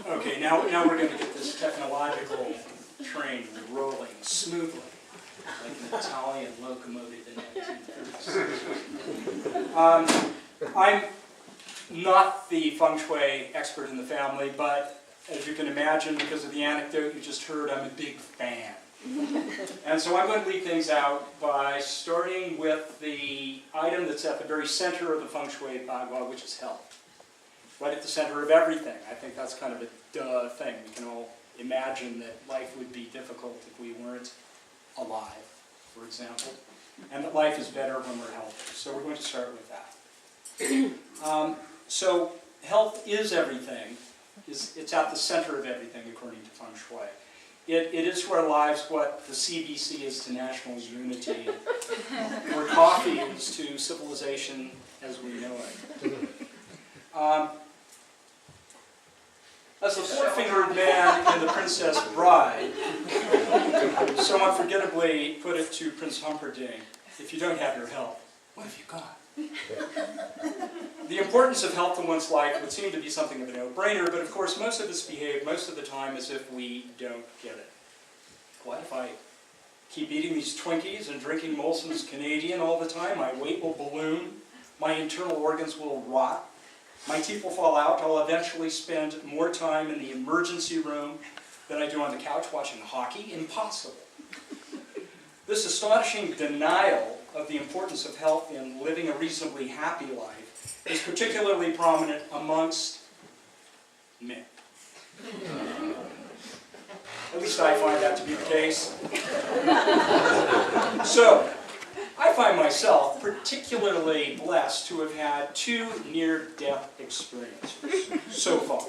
Okay, now we're going to get this technological train rolling smoothly, like an Italian locomotive in 1936. I'm not the feng shui expert in the family, but as you can imagine, because of the anecdote you just heard, I'm a big fan. And so I'm going to leave things out by starting with the item that's at the very center of the feng shui bagua, which is health. Right at the center of everything. I think that's kind of a duh thing. We can all imagine that life would be difficult if we weren't alive, for example, and that life is better when we're healthy. So we're going to start with that. So health is everything. It's at the center of everything, according to feng shui. It is to our lives what the CBC is to national unity, or coffee is to civilization as we know it. As the four-fingered man in The Princess Bride so unforgettably put it to Prince Humperdinck, if you don't have your health, what have you got? The importance of health in one's life would seem to be something of a no-brainer, but of course most of us behave most of the time as if we don't get it. What if I keep eating these Twinkies and drinking Molson's Canadian all the time? My weight will balloon, my internal organs will rot, my teeth will fall out, I'll eventually spend more time in the emergency room than I do on the couch watching hockey. Impossible. This astonishing denial of the importance of health in living a reasonably happy life is particularly prominent amongst men. At least I find that to be the case. So, I find myself particularly blessed to have had two near-death experiences so far.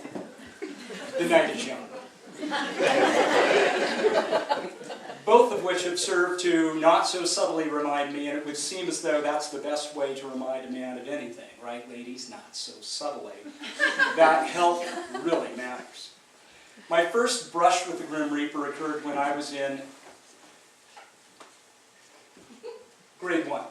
The night is young. Both of which have served to not so subtly remind me, and it would seem as though that's the best way to remind a man of anything, right, ladies? Not so subtly. That health really matters. My first brush with the Grim Reaper occurred when I was in grade 1.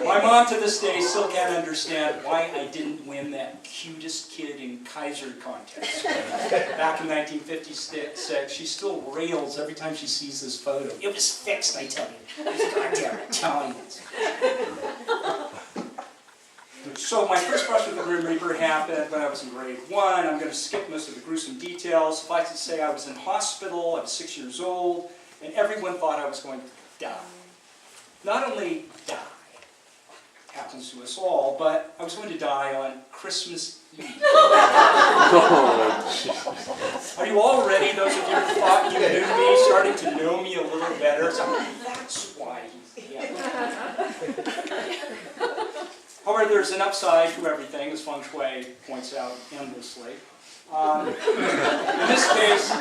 My mom to this day still can't understand why I didn't win that cutest kid in Kaiser contest. Back in 1956, she still rails every time she sees this photo. It was fixed, I tell you. These goddamn Italians. So my first brush with the Grim Reaper happened when I was in grade 1. I'm going to skip most of the gruesome details. Suffice to say I was in hospital, I was 6 years old, and everyone thought I was going to die. Not only die, happens to us all, but I was going to die on Christmas Eve. Are you already, those of you who thought you knew me, starting to know me a little better? So that's why he's here. However, there's an upside to everything, as feng shui points out endlessly. In this case,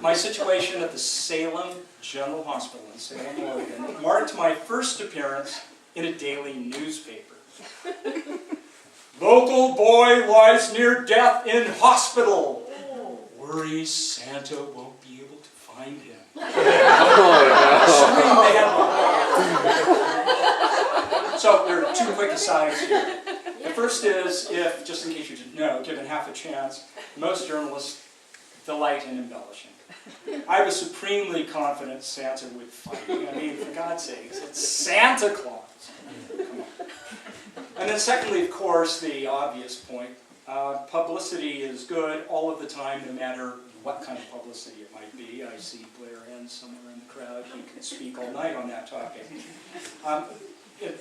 my situation at the Salem General Hospital in Salem, Oregon, marked my first appearance in a daily newspaper. Local boy lies near death in hospital. Worries Santa won't be able to find him. So there are two quick asides here. The first is, if, just in case you didn't know, given half a chance, most journalists delight in embellishing. I was supremely confident Santa would find me. I mean, for God's sakes, it's Santa Claus. Come on. And then secondly, of course, the obvious point. Publicity is good all of the time, no matter what kind of publicity it might be. I see Blair Henn somewhere in the crowd. He could speak all night on that topic.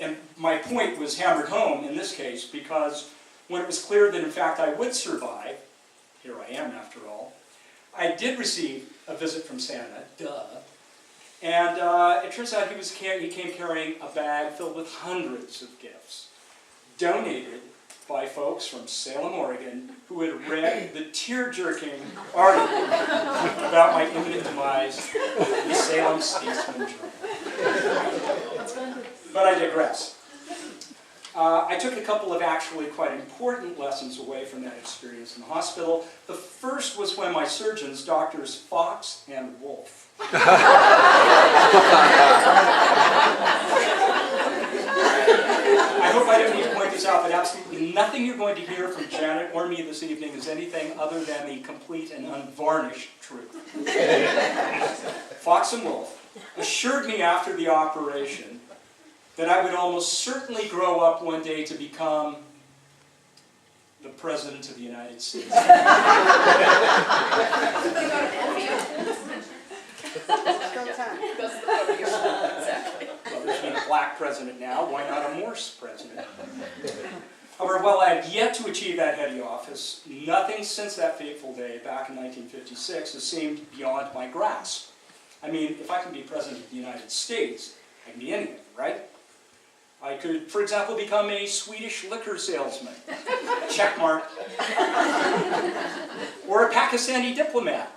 And my point was hammered home in this case because when it was clear that in fact I would survive, here I am after all, I did receive a visit from Santa, duh, and it turns out he came carrying a bag filled with hundreds of gifts, donated by folks from Salem, Oregon, who had read the tear-jerking article about my imminent demise in the Salem Statesman Journal. But I digress. I took a couple of actually quite important lessons away from that experience in the hospital. The first was when my surgeons, Doctors Fox and Wolf, I hope I don't need to point this out that absolutely nothing you're going to hear from Janet or me this evening is anything other than the complete and unvarnished truth. Fox and Wolf assured me after the operation that I would almost certainly grow up one day to become the President of the United States. Well, there's been a black president now, why not a Morse president? However, while I have yet to achieve that heady office, nothing since that fateful day back in 1956 has seemed beyond my grasp. I mean, if I can be President of the United States, I can be anything, right? I could, for example, become a Swedish liquor salesman. Check mark. Or a Pakistani diplomat.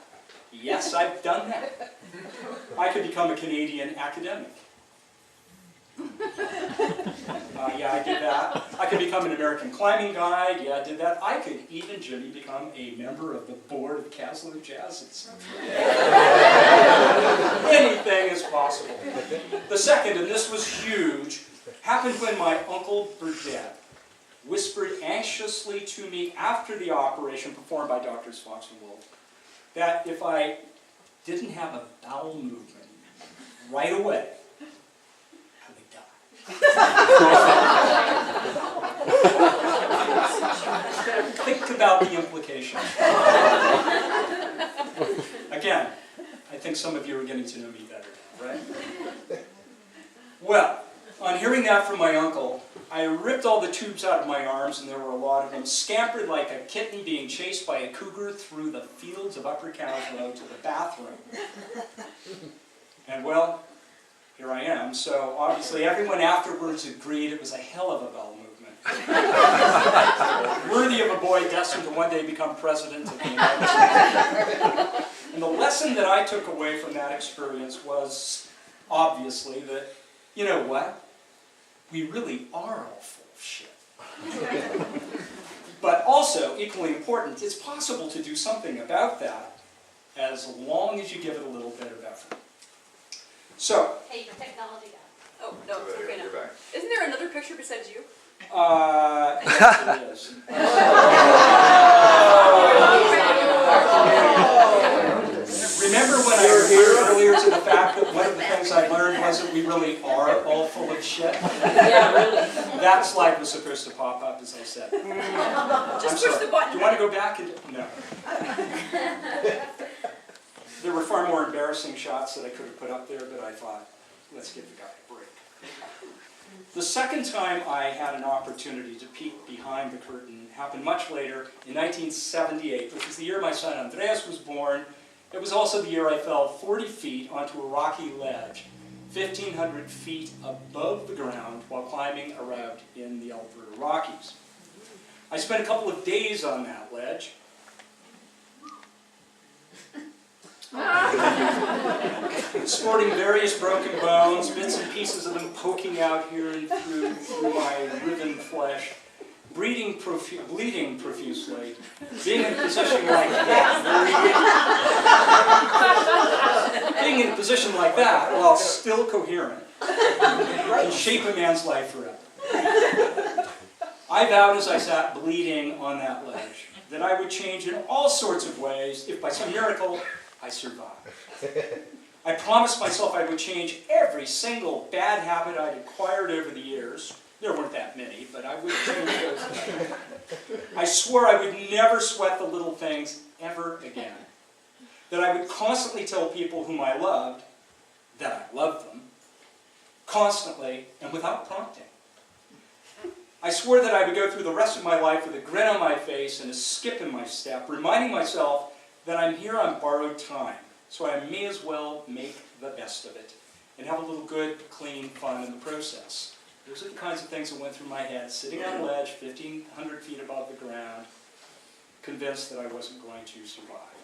Yes, I've done that. I could become a Canadian academic. Yeah, I did that. I could become an American climbing guide. Yeah, I did that. I could even, Jimmy, become a member of the board of Kaslo Jazz. Anything is possible. The second, and this was huge, happened when my Uncle Burdett whispered anxiously to me after the operation performed by Drs. Fox and Wolf that if I didn't have a bowel movement right away, I would die. Think about the implications. Again, I think some of you are getting to know me better now, right? Well, on hearing that from my uncle, I ripped all the tubes out of my arms, and there were a lot of them, scampered like a kitten being chased by a cougar through the fields of Upper Kaslo to the bathroom. And well, here I am. So obviously everyone afterwards agreed it was a hell of a bowel movement. Worthy of a boy destined to one day become President of the United States. And the lesson that I took away from that experience was, obviously, that, you know what? We really are all full of shit. But also, equally important, it's possible to do something about that as long as you give it a little bit of effort. So. Hey, your technology guy. Oh, no, it's okay now. Isn't there another picture besides you? Yes, it is. Remember when I referred earlier to the fact that one of the things I learned was that we really are all full of shit? Yeah, really. That slide was supposed to pop up, as I said. Just push the button. Do you want to go back? No. There were far more embarrassing shots that I could have put up there, but I thought, let's give the guy a break. The second time I had an opportunity to peek behind the curtain happened much later, in 1978, which was the year my son Andreas was born. It was also the year I fell 40 feet onto a rocky ledge, 1,500 feet above the ground while climbing around in the Alberta Rockies. I spent a couple of days on that ledge. Sporting various broken bones, bits and pieces of them poking out here and through my riven flesh, bleeding profusely, being in a position like that, being in a position like that while still coherent, can shape a man's life forever. I vowed as I sat bleeding on that ledge that I would change in all sorts of ways if by some miracle I survived. I promised myself I would change every single bad habit I'd acquired over the years. There weren't that many, but I would change those. I swore I would never sweat the little things ever again. That I would constantly tell people whom I loved that I loved them, constantly and without prompting. I swore that I would go through the rest of my life with a grin on my face and a skip in my step, reminding myself that I'm here on borrowed time, so I may as well make the best of it and have a little good, clean fun in the process. Those are the kinds of things that went through my head, sitting on a ledge 1,500 feet above the ground, convinced that I wasn't going to survive.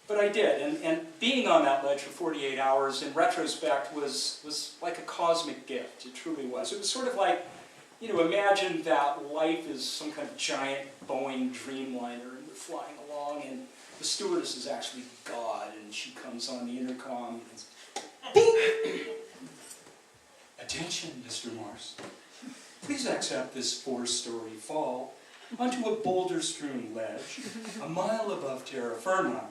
But I did, and being on that ledge for 48 hours, in retrospect, was like a cosmic gift. It truly was. It was sort of like, you know, imagine that life is some kind of giant Boeing Dreamliner, and we're flying along, and the stewardess is actually God, and she comes on the intercom and says, "Attention, Mr. Morse. please accept this 4-story fall onto a boulder-strewn ledge a mile above terra firma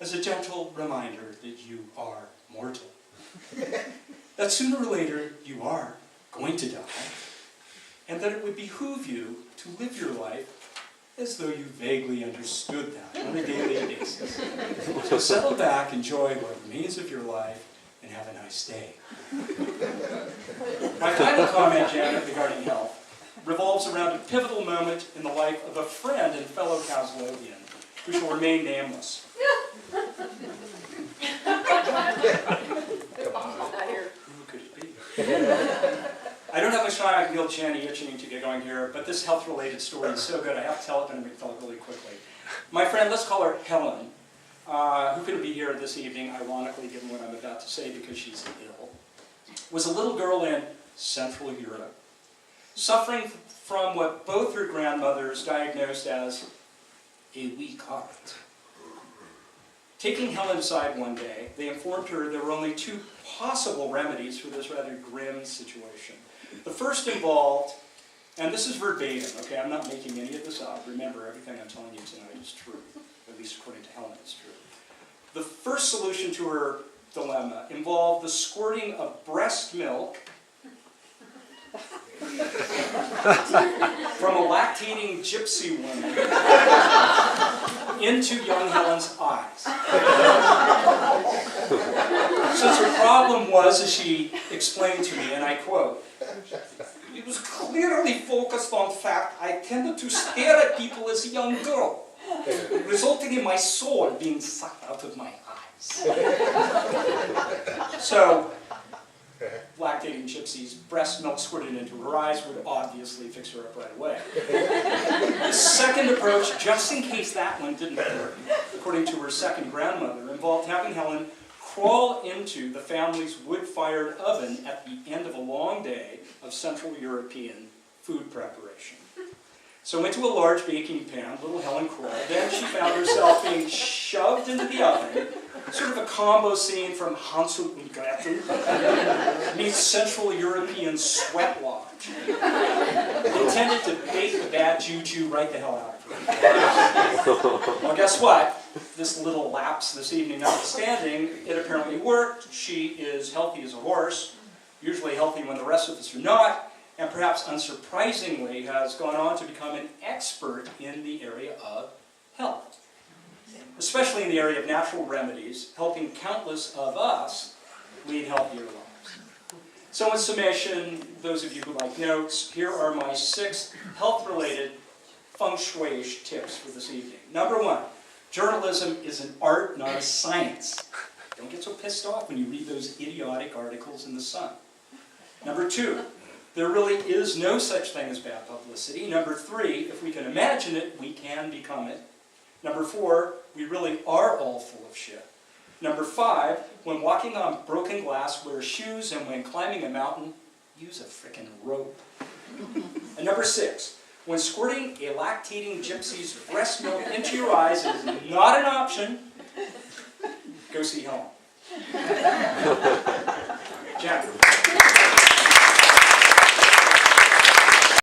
as a gentle reminder that you are mortal. That sooner or later you are going to die, and that it would behoove you to live your life as though you vaguely understood that on a daily basis. So settle back, enjoy what remains of your life, and have a nice day. My final comment, Janet, regarding health, revolves around a pivotal moment in the life of a friend and fellow Kaslodian, who shall remain nameless. Who could it be? I don't have a shot at Neil Chaney itching to get going here, but this health-related story is so good I have to tell it and I'm going to tell it really quickly. My friend, let's call her Helen, who couldn't be here this evening, ironically given what I'm about to say because she's ill, was a little girl in Central Europe, suffering from what both her grandmothers diagnosed as a weak heart. Taking Helen aside one day, they informed her there were only 2 possible remedies for this rather grim situation. The first involved, and this is verbatim, okay, I'm not making any of this up. Remember, everything I'm telling you tonight is true, at least according to Helen, it's true. The first solution to her dilemma involved the squirting of breast milk from a lactating gypsy woman into young Helen's eyes. Since her problem was, as she explained to me, and I quote, "It was clearly focused on fact I tended to stare at people as a young girl, resulting in my soul being sucked out of my eyes." So, lactating gypsy's breast milk squirted into her eyes would obviously fix her up right away. The second approach, just in case that one didn't work, according to her second grandmother, involved having Helen crawl into the family's wood-fired oven at the end of a long day of Central European food preparation. So into a large baking pan, little Helen crawled. Then she found herself being shoved into the oven, sort of a combo scene from Hansel and Gretel meets Central European sweat lodge, intended to bait the bad juju right the hell out of her. Well, guess what? This little lapse this evening notwithstanding, it apparently worked. She is healthy as a horse, usually healthy when the rest of us are not, and perhaps unsurprisingly has gone on to become an expert in the area of health, especially in the area of natural remedies, helping countless of us lead healthier lives. So in summation, those of you who like notes, here are my 6 health-related feng shui tips for this evening. Number 1, journalism is an art, not a science. Don't get so pissed off when you read those idiotic articles in The Sun. Number 2, there really is no such thing as bad publicity. Number 3, if we can imagine it, we can become it. Number 4, we really are all full of shit. Number 5, when walking on broken glass, wear shoes, and when climbing a mountain, use a frickin' rope. And number 6, when squirting a lactating gypsy's breast milk into your eyes is not an option, go see Helen. Jack.